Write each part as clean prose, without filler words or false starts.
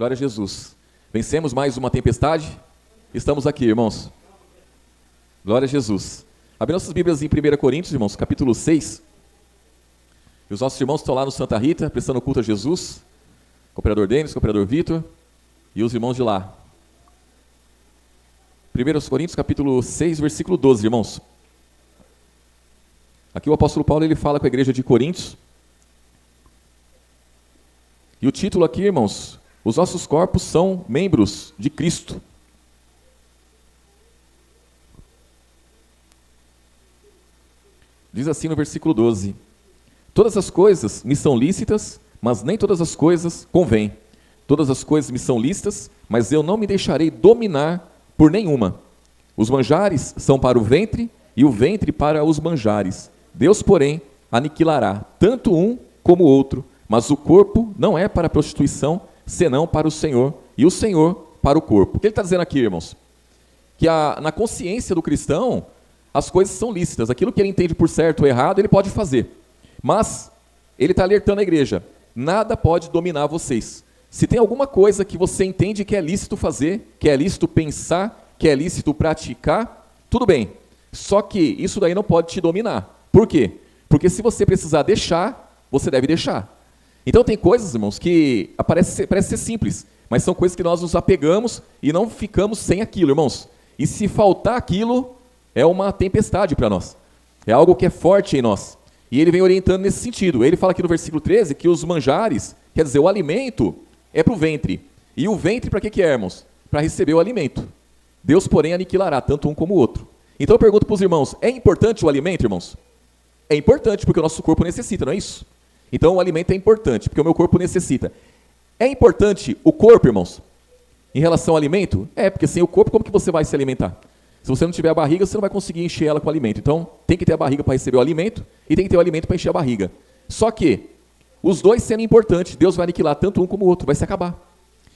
Glória a Jesus. Vencemos mais uma tempestade? Estamos aqui, irmãos. Glória a Jesus. Abre nossas Bíblias em 1 Coríntios, irmãos, capítulo 6. E os nossos irmãos estão lá no Santa Rita, prestando culto a Jesus. Cooperador Denis, cooperador Vitor e os irmãos de lá. 1 Coríntios, capítulo 6, versículo 12, irmãos. Aqui o apóstolo Paulo ele fala com a igreja de Coríntios. E o título aqui, irmãos, os nossos corpos são membros de Cristo. Diz assim no versículo 12: todas as coisas me são lícitas, mas nem todas as coisas convêm. Todas as coisas me são lícitas, mas eu não me deixarei dominar por nenhuma. Os manjares são para o ventre, e o ventre para os manjares. Deus, porém, aniquilará tanto um como o outro, mas o corpo não é para a prostituição, senão para o Senhor, e o Senhor para o corpo. O que ele está dizendo aqui, irmãos? Que na consciência do cristão, as coisas são lícitas. Aquilo que ele entende por certo ou errado, ele pode fazer. Mas ele está alertando a igreja: nada pode dominar vocês. Se tem alguma coisa que você entende que é lícito fazer, que é lícito pensar, que é lícito praticar, tudo bem. Só que isso daí não pode te dominar. Por quê? Porque se você precisar deixar, você deve deixar. Então tem coisas, irmãos, que parece ser simples, mas são coisas que nós nos apegamos e não ficamos sem aquilo, irmãos. E se faltar aquilo, é uma tempestade para nós. É algo que é forte em nós. E ele vem orientando nesse sentido. Ele fala aqui no versículo 13 que os manjares, quer dizer, o alimento é para o ventre. E o ventre para que é, irmãos? Para receber o alimento. Deus, porém, aniquilará tanto um como o outro. Então eu pergunto para os irmãos, é importante o alimento, irmãos? É importante porque o nosso corpo necessita, não é isso? Então o alimento é importante porque o meu corpo necessita. É importante o corpo, irmãos, em relação ao alimento? É, porque sem o corpo, como que você vai se alimentar? Se você não tiver a barriga, você não vai conseguir encher ela com alimento. Então, tem que ter a barriga para receber o alimento e tem que ter o alimento para encher a barriga. Só que, os dois sendo importantes, Deus vai aniquilar tanto um como o outro, vai se acabar.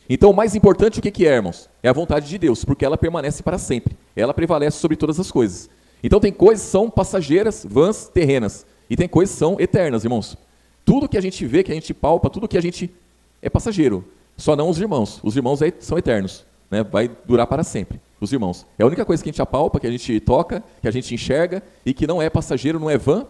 Então, o mais importante, o que é, irmãos? É a vontade de Deus, porque ela permanece para sempre. Ela prevalece sobre todas as coisas. Então, tem coisas que são passageiras, vãs, terrenas. E tem coisas que são eternas, irmãos. Tudo que a gente vê, que a gente palpa, tudo que a gente é passageiro. Só não os irmãos. Os irmãos são eternos, né? Vai durar para sempre. Os irmãos. É a única coisa que a gente apalpa, que a gente toca, que a gente enxerga e que não é passageiro, não é vã,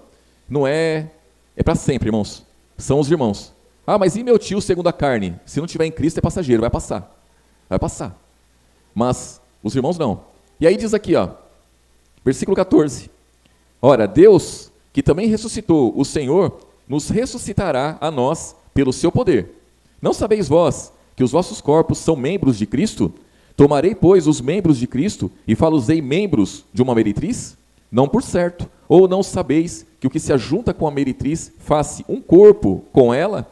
não é... É para sempre, irmãos. São os irmãos. Ah, mas e meu tio segundo a carne? Se não tiver em Cristo é passageiro, vai passar. Vai passar. Mas os irmãos não. E aí diz aqui, ó, versículo 14. Ora, Deus, que também ressuscitou o Senhor, nos ressuscitará a nós pelo seu poder. Não sabeis vós que os vossos corpos são membros de Cristo? Tomarei, pois, os membros de Cristo e falo-os-ei membros de uma meretriz? Não por certo. Ou não sabeis que o que se ajunta com a meretriz faz-se um corpo com ela?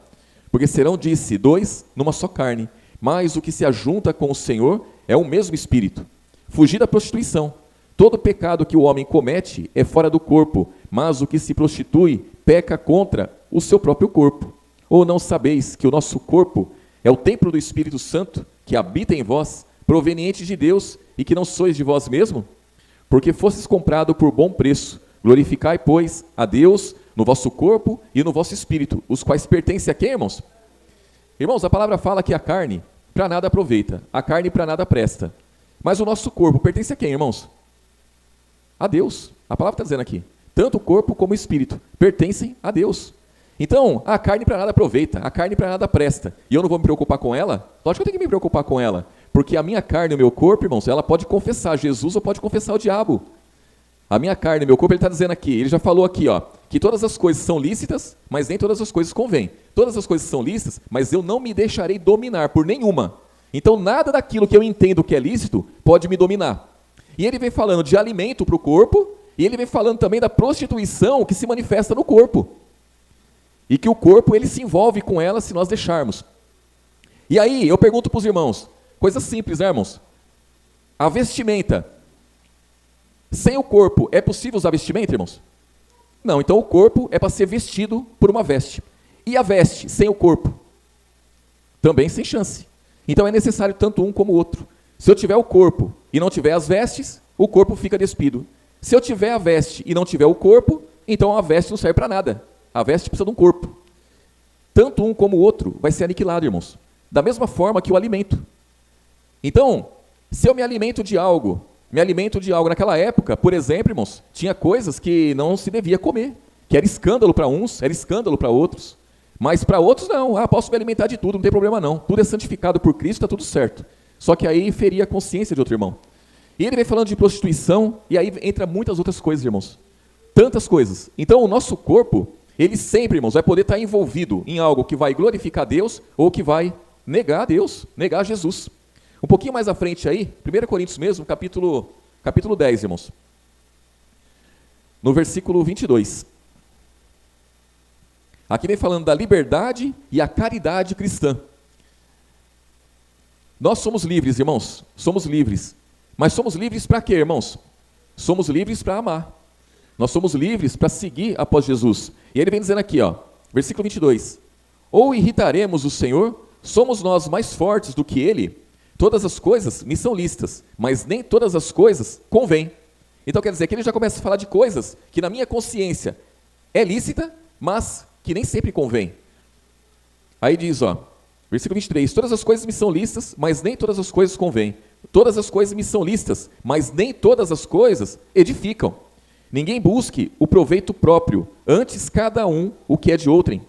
Porque serão, disse, dois numa só carne. Mas o que se ajunta com o Senhor é o mesmo Espírito. Fugir da prostituição. Todo pecado que o homem comete é fora do corpo, mas o que se prostitui peca contra o seu próprio corpo. Ou não sabeis que o nosso corpo é o templo do Espírito Santo, que habita em vós, proveniente de Deus, e que não sois de vós mesmo? Porque fostes comprado por bom preço. Glorificai, pois, a Deus no vosso corpo e no vosso espírito, os quais pertencem a quem, irmãos? Irmãos, a palavra fala que a carne para nada aproveita, a carne para nada presta. Mas o nosso corpo pertence a quem, irmãos? A Deus. A palavra está dizendo aqui. Tanto o corpo como o espírito pertencem a Deus. Então, a carne para nada aproveita, a carne para nada presta. E eu não vou me preocupar com ela? Lógico que eu tenho que me preocupar com ela. Porque a minha carne e o meu corpo, irmãos, ela pode confessar Jesus ou pode confessar o diabo. A minha carne e o meu corpo, ele está dizendo aqui, ele já falou aqui, ó, que todas as coisas são lícitas, mas nem todas as coisas convêm. Todas as coisas são lícitas, mas eu não me deixarei dominar por nenhuma. Então, nada daquilo que eu entendo que é lícito pode me dominar. E ele vem falando de alimento para o corpo, e ele vem falando também da prostituição que se manifesta no corpo. E que o corpo, ele se envolve com ela se nós deixarmos. E aí, eu pergunto para os irmãos, coisa simples, né, irmãos? A vestimenta. Sem o corpo, é possível usar vestimenta, irmãos? Não, então o corpo é para ser vestido por uma veste. E a veste, sem o corpo? Também sem chance. Então é necessário tanto um como o outro. Se eu tiver o corpo e não tiver as vestes, o corpo fica despido. Se eu tiver a veste e não tiver o corpo, então a veste não serve para nada. A veste precisa de um corpo. Tanto um como o outro vai ser aniquilado, irmãos. da mesma forma que o alimento. Então, se eu me alimento de algo naquela época, por exemplo, irmãos, tinha coisas que não se devia comer, que era escândalo para uns, era escândalo para outros, mas para outros não, posso me alimentar de tudo, não tem problema não, tudo é santificado por Cristo, está tudo certo. Só que aí feria a consciência de outro irmão. E ele vem falando de prostituição, e aí entra muitas outras coisas, irmãos, tantas coisas. Então o nosso corpo, ele sempre, irmãos, vai poder estar envolvido em algo que vai glorificar Deus, ou que vai negar a Deus, negar Jesus. Um pouquinho mais à frente aí, 1 Coríntios mesmo, capítulo 10, irmãos. No versículo 22. Aqui vem falando da liberdade e a caridade cristã. Nós somos livres, irmãos, somos livres. Mas somos livres para quê, irmãos? Somos livres para amar. Nós somos livres para seguir após Jesus. E ele vem dizendo aqui, versículo 22. Ou irritaremos o Senhor? Somos nós mais fortes do que Ele? Todas as coisas me são lícitas, mas nem todas as coisas convêm. Então quer dizer que ele já começa a falar de coisas que na minha consciência é lícita, mas que nem sempre convém. Aí diz, versículo 23, todas as coisas me são lícitas, mas nem todas as coisas convêm. Todas as coisas me são lícitas, mas nem todas as coisas edificam. Ninguém busque o proveito próprio, antes cada um o que é de outrem.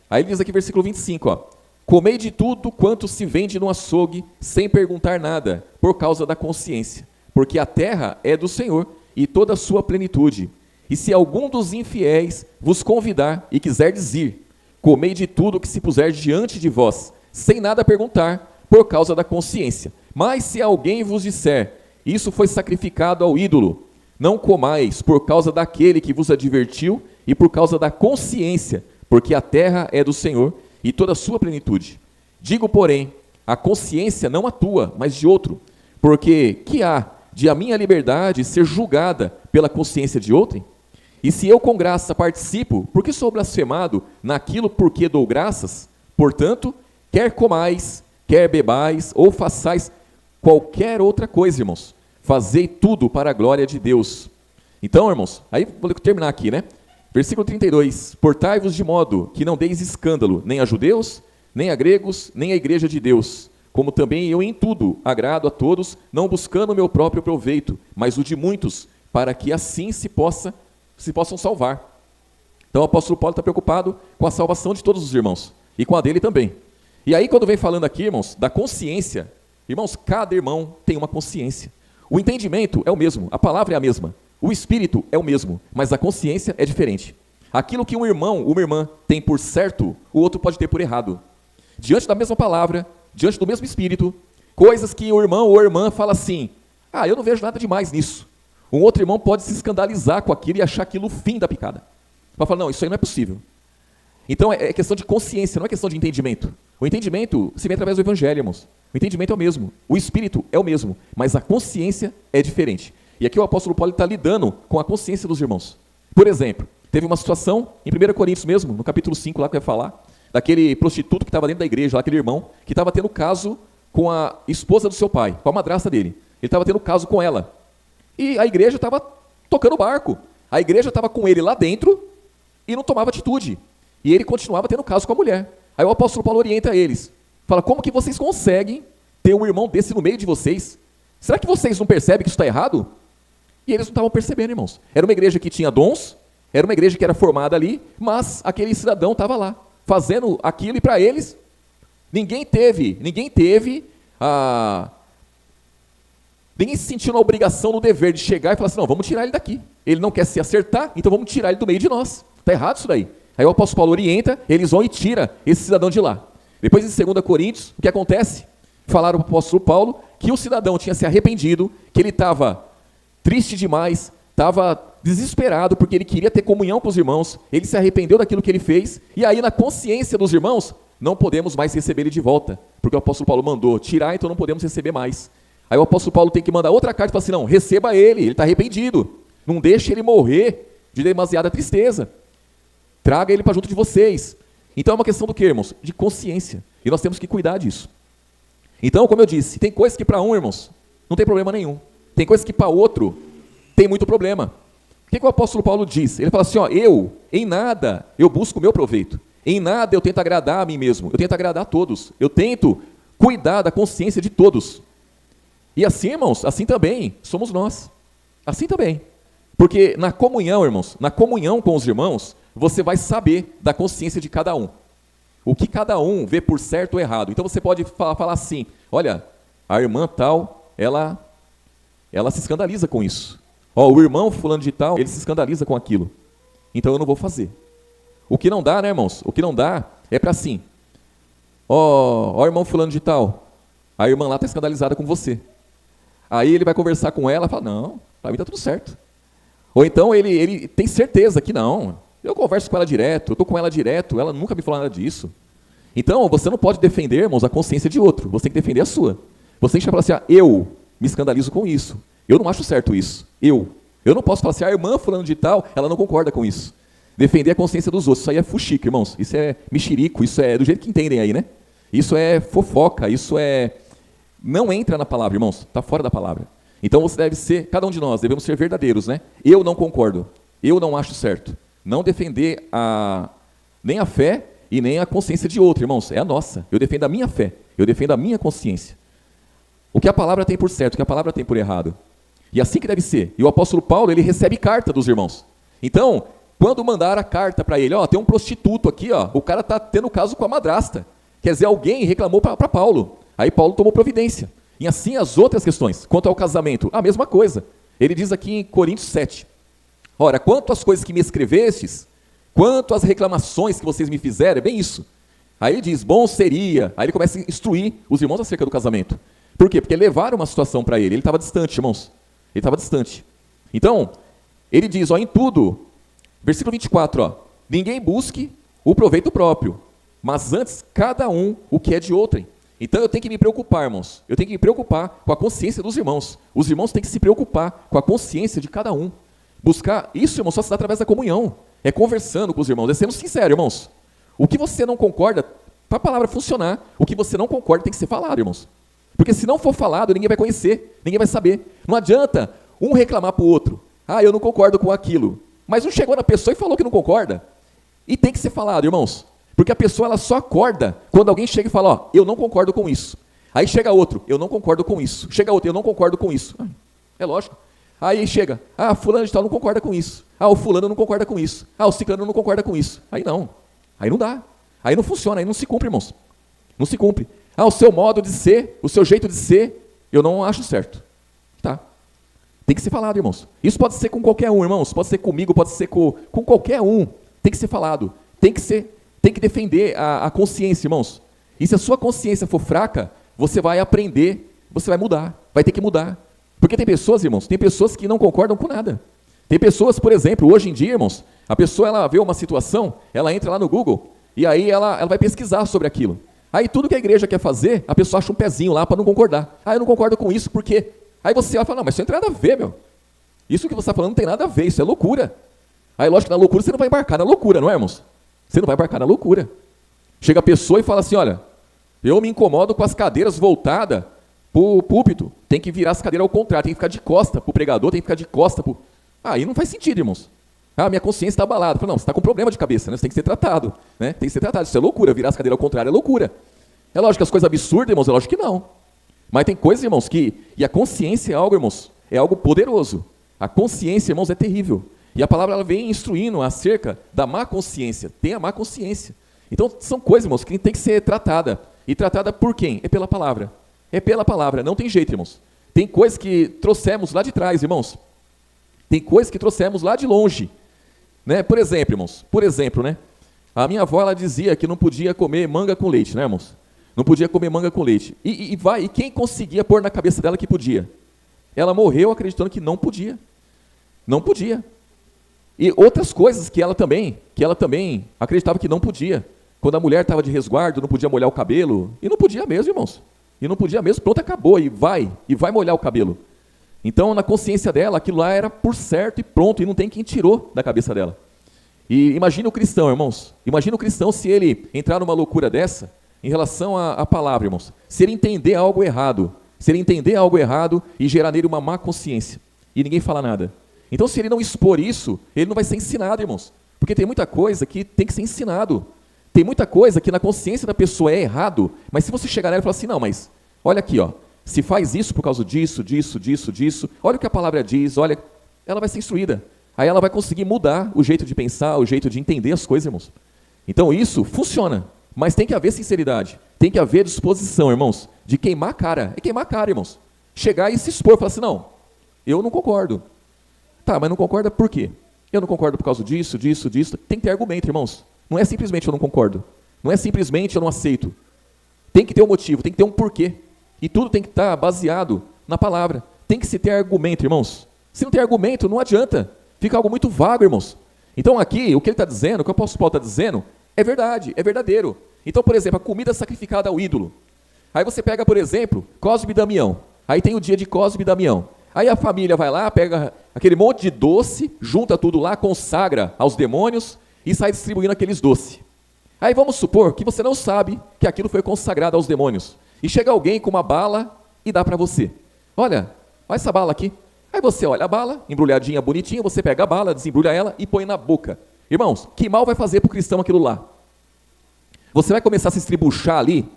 Aí ele diz aqui, versículo 25, comei de tudo quanto se vende no açougue, sem perguntar nada, por causa da consciência. Porque a terra é do Senhor, e toda a sua plenitude. E se algum dos infiéis vos convidar e quiserdes ir, comei de tudo que se puser diante de vós, sem nada perguntar, por causa da consciência. Mas se alguém vos disser, isso foi sacrificado ao ídolo, não comais por causa daquele que vos advertiu e por causa da consciência, porque a terra é do Senhor e toda a sua plenitude. Digo, porém, a consciência não atua, mas de outro, porque que há de a minha liberdade ser julgada pela consciência de outrem? E se eu com graça participo, por que sou blasfemado naquilo por que dou graças? Portanto, quer comais, quer bebais, ou façais qualquer outra coisa, irmãos, fazei tudo para a glória de Deus. Então, irmãos, aí vou terminar aqui, né? Versículo 32, portai-vos de modo que não deis escândalo, nem a judeus, nem a gregos, nem a igreja de Deus, como também eu em tudo agrado a todos, não buscando o meu próprio proveito, mas o de muitos, para que assim se possam salvar. Então o apóstolo Paulo está preocupado com a salvação de todos os irmãos, e com a dele também. E aí quando vem falando aqui, irmãos, da consciência, irmãos, cada irmão tem uma consciência. O entendimento é o mesmo, a palavra é a mesma, o espírito é o mesmo, mas a consciência é diferente. Aquilo que um irmão, uma irmã tem por certo, o outro pode ter por errado. Diante da mesma palavra, diante do mesmo espírito, coisas que o irmão ou a irmã fala assim, eu não vejo nada demais nisso. Um outro irmão pode se escandalizar com aquilo e achar aquilo o fim da picada. Vai falar, não, isso aí não é possível. Então é questão de consciência, não é questão de entendimento. O entendimento se vê através do evangelho, irmãos. O entendimento é o mesmo, o espírito é o mesmo, mas a consciência é diferente. E aqui o apóstolo Paulo está lidando com a consciência dos irmãos. Por exemplo, teve uma situação, em 1 Coríntios mesmo, no capítulo 5 lá que vai falar, daquele prostituto que estava dentro da igreja, lá, aquele irmão, que estava tendo caso com a esposa do seu pai, com a madrasta dele. Ele estava tendo caso com ela. E a igreja estava tocando o barco. A igreja estava com ele lá dentro e não tomava atitude. E ele continuava tendo caso com a mulher. Aí o apóstolo Paulo orienta eles. Fala, como que vocês conseguem ter um irmão desse no meio de vocês? Será que vocês não percebem que isso está errado? E eles não estavam percebendo, irmãos. Era uma igreja que tinha dons, era uma igreja que era formada ali, mas aquele cidadão estava lá, fazendo aquilo, e para eles, ninguém se sentiu na obrigação, no dever de chegar e falar assim, não, vamos tirar ele daqui. Ele não quer se acertar, então vamos tirar ele do meio de nós. Está errado isso daí. Aí o apóstolo Paulo orienta, eles vão e tira esse cidadão de lá. Depois em 2 Coríntios, o que acontece? Falaram para o apóstolo Paulo que o cidadão tinha se arrependido, que ele estava triste demais, estava desesperado porque ele queria ter comunhão com os irmãos, ele se arrependeu daquilo que ele fez, e aí na consciência dos irmãos, não podemos mais receber ele de volta, porque o apóstolo Paulo mandou tirar, então não podemos receber mais. Aí o apóstolo Paulo tem que mandar outra carta e falar assim, não, receba ele está arrependido, não deixe ele morrer de demasiada tristeza, traga ele para junto de vocês. Então é uma questão do que, irmãos? De consciência, e nós temos que cuidar disso. Então, como eu disse, tem coisas que para um, irmãos, não tem problema nenhum, tem coisas que para outro tem muito problema. O que o apóstolo Paulo diz? Ele fala assim, em nada eu busco o meu proveito. Em nada eu tento agradar a mim mesmo, eu tento agradar a todos. Eu tento cuidar da consciência de todos. E assim, irmãos, assim também somos nós. Assim também. Porque na comunhão, irmãos, na comunhão com os irmãos, você vai saber da consciência de cada um. O que cada um vê por certo ou errado. Então você pode falar assim, olha, a irmã tal, ela se escandaliza com isso. Ó, o irmão fulano de tal, ele se escandaliza com aquilo. Então eu não vou fazer. O que não dá, né, irmãos? O que não dá é para assim. Ó, irmão fulano de tal, a irmã lá está escandalizada com você. Aí ele vai conversar com ela e fala, não, para mim está tudo certo. Ou então ele tem certeza que não, eu converso com ela direto, eu estou com ela direto, ela nunca me falou nada disso. Então, você não pode defender, irmãos, a consciência de outro, você tem que defender a sua. Você tem que falar assim, eu me escandalizo com isso, eu não acho certo isso, eu não posso falar assim, a irmã fulano de tal, ela não concorda com isso. Defender a consciência dos outros, isso aí é fuxico, irmãos, isso é mexerico, isso é do jeito que entendem aí, né? Isso é fofoca, isso é... Não entra na palavra, irmãos, está fora da palavra. Então você deve ser, cada um de nós, devemos ser verdadeiros, né? Eu não concordo, eu não acho certo. Não defender nem a fé e nem a consciência de outro, irmãos, é a nossa. Eu defendo a minha fé, eu defendo a minha consciência. O que a palavra tem por certo, o que a palavra tem por errado. E assim que deve ser. E o apóstolo Paulo, ele recebe carta dos irmãos. Então, quando mandaram a carta para ele, ó, tem um prostituto aqui, ó, o cara está tendo caso com a madrasta. Quer dizer, alguém reclamou para Paulo. Aí Paulo tomou providência. E assim as outras questões. Quanto ao casamento, a mesma coisa. Ele diz aqui em Coríntios 7. Ora, quanto às coisas que me escrevestes, quanto às reclamações que vocês me fizeram, é bem isso. Aí ele diz, bom seria. Aí ele começa a instruir os irmãos acerca do casamento. Por quê? Porque levaram uma situação para ele. Ele estava distante, irmãos. Ele estava distante. Então, ele diz, ó, em tudo, versículo 24, ó, ninguém busque o proveito próprio, mas antes cada um o que é de outrem. Então eu tenho que me preocupar, irmãos. Eu tenho que me preocupar com a consciência dos irmãos. Os irmãos têm que se preocupar com a consciência de cada um. Buscar, isso, irmãos, só se dá através da comunhão. É conversando com os irmãos, é sendo sincero, irmãos. O que você não concorda, para a palavra funcionar, o que você não concorda tem que ser falado, irmãos. Porque se não for falado, ninguém vai conhecer, ninguém vai saber. Não adianta um reclamar para o outro. Ah, eu não concordo com aquilo. Mas um chegou na pessoa e falou que não concorda. E tem que ser falado, irmãos. Porque a pessoa ela só acorda quando alguém chega e fala, ó, eu não concordo com isso. Aí chega outro, eu não concordo com isso. Chega outro, eu não concordo com isso. É lógico. Aí chega, fulano de tal não concorda com isso. O fulano não concorda com isso. O ciclano não concorda com isso. Aí não dá. Aí não funciona, aí não se cumpre, irmãos. Não se cumpre. O seu modo de ser, o seu jeito de ser, eu não acho certo. Tá. Tem que ser falado, irmãos. Isso pode ser com qualquer um, irmãos. Pode ser comigo, pode ser com qualquer um. Tem que ser falado. Tem que defender a consciência, irmãos. E se a sua consciência for fraca, você vai aprender, você vai mudar, vai ter que mudar. Porque tem pessoas, irmãos, tem pessoas que não concordam com nada. Tem pessoas, por exemplo, hoje em dia, irmãos, a pessoa ela vê uma situação, ela entra lá no Google, e aí ela vai pesquisar sobre aquilo. Aí tudo que a igreja quer fazer, a pessoa acha um pezinho lá para não concordar. Eu não concordo com isso, por quê? Aí você vai falar, não, mas isso não tem nada a ver, meu. Isso que você está falando não tem nada a ver, isso é loucura. Aí, lógico, na loucura você não vai embarcar na loucura, não é, irmãos? Você não vai embarcar na loucura. Chega a pessoa e fala assim, olha, eu me incomodo com as cadeiras voltadas para o púlpito. Tem que virar as cadeiras ao contrário, tem que ficar de costa para o pregador, tem que ficar de costa para o... Aí não faz sentido, irmãos. Minha consciência está abalada. Não, você está com problema de cabeça, né? Você tem que ser tratado. Né? Tem que ser tratado. Isso é loucura, virar as cadeiras ao contrário é loucura. É lógico que as coisas absurdas, irmãos, é lógico que não. Mas tem coisas, irmãos, que... E a consciência é algo, irmãos, é algo poderoso. A consciência, irmãos, é terrível. E a palavra ela vem instruindo acerca da má consciência. Tem a má consciência. Então, são coisas, irmãos, que tem que ser tratada. E tratada por quem? É pela palavra. É pela palavra. Não tem jeito, irmãos. Tem coisas que trouxemos lá de trás, irmãos. Tem coisas que trouxemos lá de longe. Né? Por exemplo, irmãos. Por exemplo, né? A minha avó, ela dizia que não podia comer manga com leite, né, irmãos? Não podia comer manga com leite. E quem conseguia pôr na cabeça dela que podia? Ela morreu acreditando que não podia. Não podia. E outras coisas que ela também acreditava que não podia. Quando a mulher estava de resguardo, não podia molhar o cabelo. E não podia mesmo, irmãos. E não podia mesmo, pronto, acabou. E vai molhar o cabelo. Então, na consciência dela, aquilo lá era por certo e pronto. E não tem quem tirou da cabeça dela. E imagina o cristão, irmãos. Imagina o cristão se ele entrar numa loucura dessa, em relação à palavra, irmãos. Se ele entender algo errado. Se ele entender algo errado e gerar nele uma má consciência. E ninguém fala nada. Então, se ele não expor isso, ele não vai ser ensinado, irmãos. Porque tem muita coisa que tem que ser ensinado. Tem muita coisa que na consciência da pessoa é errado, mas se você chegar nela e falar assim, não, mas olha aqui, ó, se faz isso por causa disso, disso, olha o que a palavra diz, olha, ela vai ser instruída. Aí ela vai conseguir mudar o jeito de pensar, o jeito de entender as coisas, irmãos. Então isso funciona, mas tem que haver sinceridade, tem que haver disposição, irmãos, de queimar a cara. É queimar a cara, irmãos. Chegar e se expor, falar assim, não, eu não concordo. Tá, mas não concorda por quê? Eu não concordo por causa disso. Tem que ter argumento, irmãos. Não é simplesmente eu não concordo. Não é simplesmente eu não aceito. Tem que ter um motivo, tem que ter um porquê. E tudo tem que estar baseado na palavra. Tem que se ter argumento, irmãos. Se não tem argumento, não adianta. Fica algo muito vago, irmãos. Então aqui, o que ele está dizendo, o que o apóstolo Paulo está dizendo, é verdade, é verdadeiro. Então, por exemplo, a comida sacrificada ao ídolo. Aí você pega, por exemplo, Cosme e Damião. Aí tem o dia de Cosme e Damião. Aí a família vai lá, pega aquele monte de doce, junta tudo lá, consagra aos demônios e sai distribuindo aqueles doces. Aí vamos supor que você não sabe que aquilo foi consagrado aos demônios. E chega alguém com uma bala e dá para você. Olha essa bala aqui. Aí você olha a bala, embrulhadinha, bonitinha, você pega a bala, desembrulha ela e põe na boca. Irmãos, que mal vai fazer para o cristão aquilo lá? Você vai começar a se estribuchar ali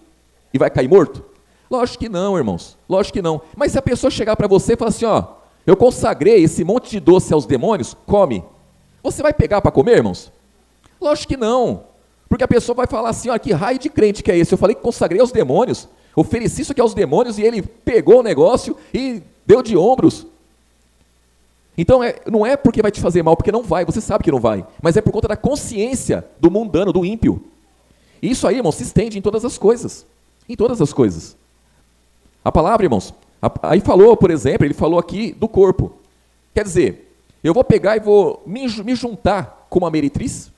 e vai cair morto? Lógico que não, irmãos, lógico que não. Mas se a pessoa chegar para você e falar assim, ó, eu consagrei esse monte de doce aos demônios, come. Você vai pegar para comer, irmãos? Lógico que não. Porque a pessoa vai falar assim, ó, que raio de crente que é esse? Eu falei que consagrei aos demônios, ofereci isso aqui aos demônios e ele pegou o negócio e deu de ombros. Então não é porque vai te fazer mal, porque não vai, você sabe que não vai. Mas é por conta da consciência do mundano, do ímpio. E isso aí, irmãos, se estende em todas as coisas. Em todas as coisas. A palavra, irmãos, aí falou, por exemplo, ele falou aqui do corpo. Quer dizer, eu vou pegar e vou me juntar com uma meretriz?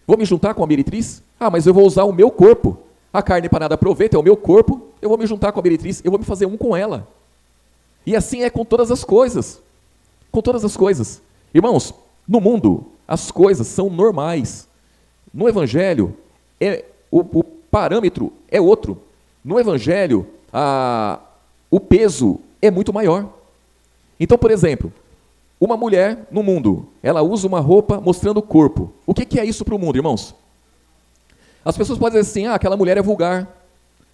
Vou me juntar com uma meretriz? Ah, mas eu vou usar o meu corpo. A carne para nada aproveita, é o meu corpo. Eu vou me juntar com a meretriz, eu vou me fazer um com ela. E assim é com todas as coisas. Com todas as coisas. Irmãos, no mundo, as coisas são normais. No Evangelho, o parâmetro é outro. No Evangelho, o peso é muito maior. Então, por exemplo, uma mulher no mundo, ela usa uma roupa mostrando o corpo. O que é isso para o mundo, irmãos? As pessoas podem dizer assim, aquela mulher é vulgar.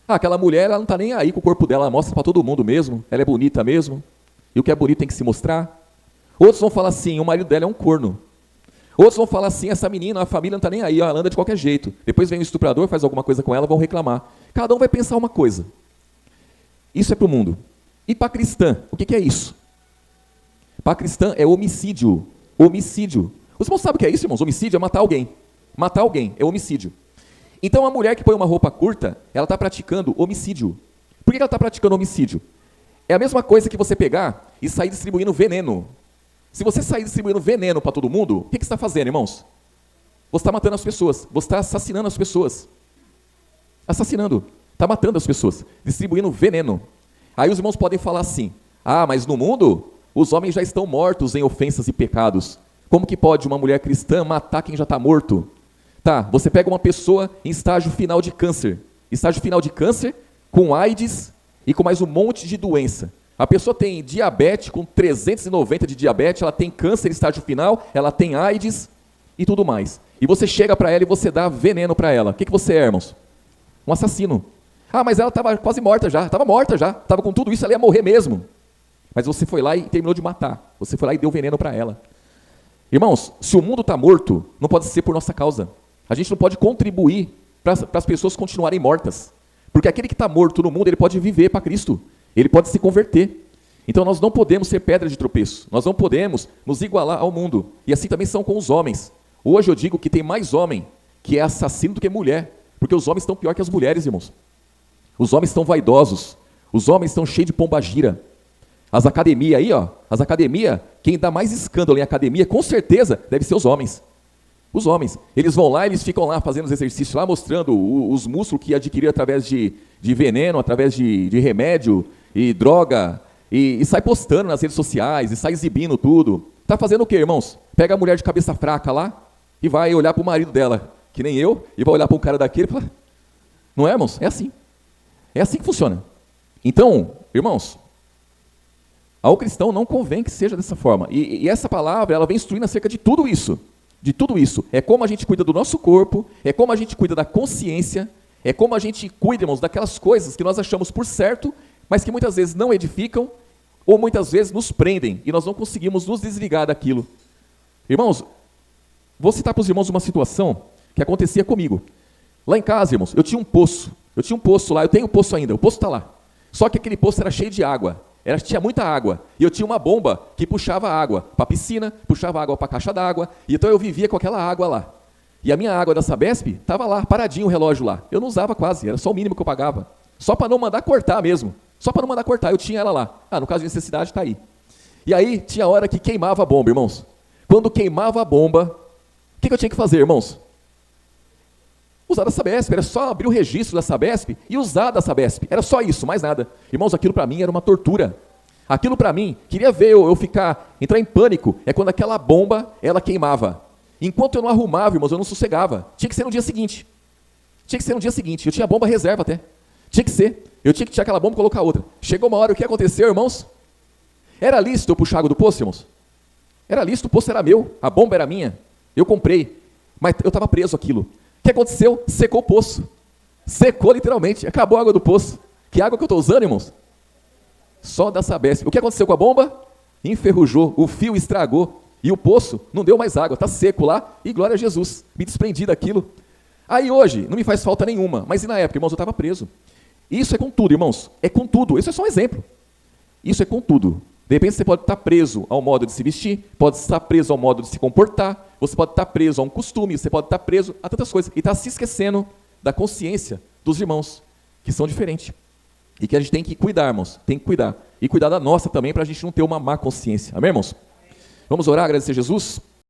Aquela mulher ela não está nem aí com o corpo dela, ela mostra para todo mundo mesmo, ela é bonita mesmo. E o que é bonito tem que se mostrar. Outros vão falar assim, o marido dela é um corno. Outros vão falar assim, essa menina, a família não está nem aí, ela anda de qualquer jeito. Depois vem o estuprador, faz alguma coisa com ela, vão reclamar. Cada um vai pensar uma coisa. Isso é para o mundo. E para a cristã, o que é isso? Para a cristã é homicídio. Homicídio. Os irmãos sabem o que é isso, irmãos? Homicídio é matar alguém. Matar alguém é homicídio. Então a mulher que põe uma roupa curta, ela está praticando homicídio. Por que ela está praticando homicídio? É a mesma coisa que você pegar e sair distribuindo veneno. Se você sair distribuindo veneno para todo mundo, o que você está fazendo, irmãos? Você está matando as pessoas. Você está assassinando as pessoas. Assassinando. Está matando as pessoas. Distribuindo veneno. Aí os irmãos podem falar assim, mas no mundo, os homens já estão mortos em ofensas e pecados. Como que pode uma mulher cristã matar quem já está morto? Tá, você pega uma pessoa em estágio final de câncer. Estágio final de câncer, com AIDS e com mais um monte de doença. A pessoa tem diabetes, com 390 de diabetes, ela tem câncer em estágio final, ela tem AIDS e tudo mais. E você chega para ela e você dá veneno para ela. O que você é, irmãos? Um assassino. Mas ela estava quase morta já, estava com tudo isso, ela ia morrer mesmo. Mas você foi lá e terminou de matar. Você foi lá e deu veneno para ela. Irmãos, se o mundo está morto, não pode ser por nossa causa. A gente não pode contribuir para as pessoas continuarem mortas. Porque aquele que está morto no mundo, ele pode viver para Cristo. Ele pode se converter. Então nós não podemos ser pedra de tropeço. Nós não podemos nos igualar ao mundo. E assim também são com os homens. Hoje eu digo que tem mais homem que é assassino do que mulher. Porque os homens estão pior que as mulheres, irmãos. Os homens estão vaidosos. Os homens estão cheios de pombagira. As academias aí, as academias, quem dá mais escândalo em academia, com certeza, deve ser os homens. Os homens. Eles vão lá, eles ficam lá fazendo os exercícios lá, mostrando os músculos que adquiriram através de veneno, através de remédio e droga, e sai postando nas redes sociais, e sai exibindo tudo. Tá fazendo o quê, irmãos? Pega a mulher de cabeça fraca lá, e vai olhar para o marido dela, que nem eu, e vai olhar para um cara daquele e fala, não é, irmãos? É assim. É assim que funciona. Então, irmãos, ao cristão não convém que seja dessa forma. E essa palavra, ela vem instruindo acerca de tudo isso. de tudo isso. É como a gente cuida do nosso corpo, é como a gente cuida da consciência, é como a gente cuida, irmãos, daquelas coisas que nós achamos por certo, mas que muitas vezes não edificam, ou muitas vezes nos prendem, e nós não conseguimos nos desligar daquilo. Irmãos, vou citar para os irmãos uma situação que acontecia comigo. Lá em casa, irmãos, eu tinha um poço lá, eu tenho um poço ainda, o poço está lá. Só que aquele poço era cheio de água, tinha muita água, e eu tinha uma bomba que puxava água para a piscina, puxava água para a caixa d'água, e então eu vivia com aquela água lá. E a minha água da Sabesp estava lá, paradinho o relógio lá. Eu não usava quase, era só o mínimo que eu pagava. Só para não mandar cortar mesmo. Só para não mandar cortar, eu tinha ela lá. No caso de necessidade, está aí. E aí, tinha hora que queimava a bomba, irmãos. Quando queimava a bomba, o que eu tinha que fazer, irmãos? Usar da Sabesp, era só abrir o registro da Sabesp e usar da Sabesp. Era só isso, mais nada. Irmãos, aquilo para mim era uma tortura. Aquilo para mim, queria ver eu entrar em pânico, é quando aquela bomba, ela queimava. Enquanto eu não arrumava, irmãos, eu não sossegava. Tinha que ser no dia seguinte. Eu tinha bomba reserva até. Tinha que ser. Eu tinha que tirar aquela bomba e colocar outra. Chegou uma hora, o que aconteceu, irmãos? Era lícito eu puxar água do poço, irmãos? Era lícito, o poço era meu, a bomba era minha. Eu comprei, mas eu estava preso àquilo. O que aconteceu? Secou o poço. Secou literalmente, acabou a água do poço. Que água que eu estou usando, irmãos? Só da Sabesp. O que aconteceu com a bomba? Enferrujou, o fio estragou. E o poço não deu mais água, está seco lá, e glória a Jesus, me desprendi daquilo. Aí hoje, não me faz falta nenhuma, mas e na época, irmãos, eu estava preso. Isso é com tudo, irmãos, é com tudo, isso é só um exemplo. Isso é com tudo. De repente você pode estar preso ao modo de se vestir, pode estar preso ao modo de se comportar, você pode estar preso a um costume, você pode estar preso a tantas coisas, e está se esquecendo da consciência dos irmãos, que são diferentes. E que a gente tem que cuidar, irmãos, tem que cuidar. E cuidar da nossa também, para a gente não ter uma má consciência. Amém, irmãos? Vamos orar, agradecer a Jesus?